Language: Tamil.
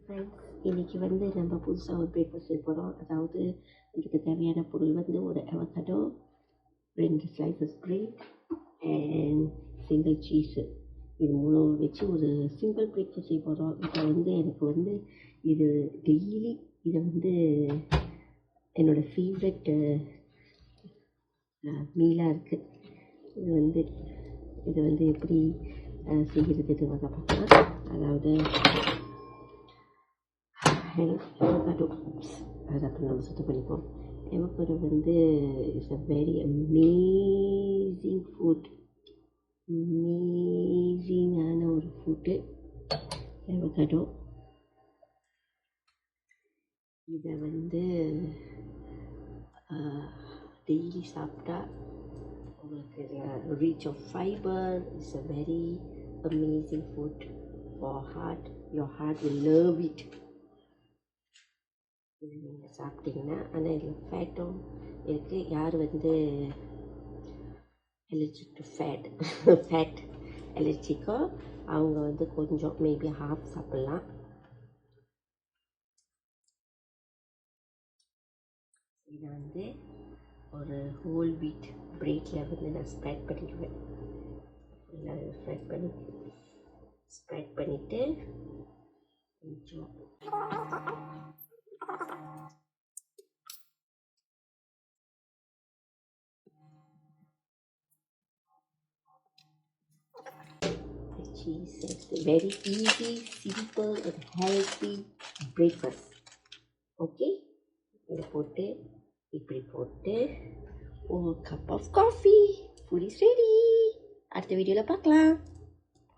ஃப்ரெண்ட்ஸ், இன்றைக்கி நம்ம புதுசாக ஒரு பிரேக்ஃபாஸ்ட் செய்ய போகிறோம். அதாவது இதுக்கு தேவையான பொருள் ஒரு avocado, 2 slices bread and single cheese. இது 3 வச்சு ஒரு சிம்பிள் பிரேக்ஃபாஸ்ட் செய்ய போகிறோம். இப்போ எனக்கு இது டெய்லி இதை என்னோடய ஃபேவரட் மீலாக இருக்குது. இது எப்படி செய்கிறதுன்னு பார்க்கலாம். அதாவது avocado அதை நம்ம சுத்தம் பண்ணிப்போம். avocado is a very amazing food. அமேசிங்கான ஒரு ஃபுட்டு avocado. இதை டெய்லி சாப்பிட்டா உங்களுக்கு rich of fiber. It's a very amazing food for heart. Your heart will love it. இது நீங்கள் சாப்பிட்டீங்கன்னா. ஆனால் இதில் ஃபேட்டும் இருக்குது. யார் அலர்ஜிக் டு ஃபேட் அலர்ஜிக்கோ அவங்க கொஞ்சம் மேபி ஹாஃப் சாப்பிட்லாம். இதை ஒரு ஹோல் வீட் பிரேக்கில் நான் ஸ்ப்ரெட் பண்ணிடுவேன். ஸ்ப்ரெட் பண்ணிவிட்டு கொஞ்சம் cheese. It's a very easy, simple and healthy breakfast. Okay, இதை போட்டு இப்படி போட்டு ஒரு cup of coffee. Food is ready. அடுத்த வீடியோவில் பார்க்கலாம்.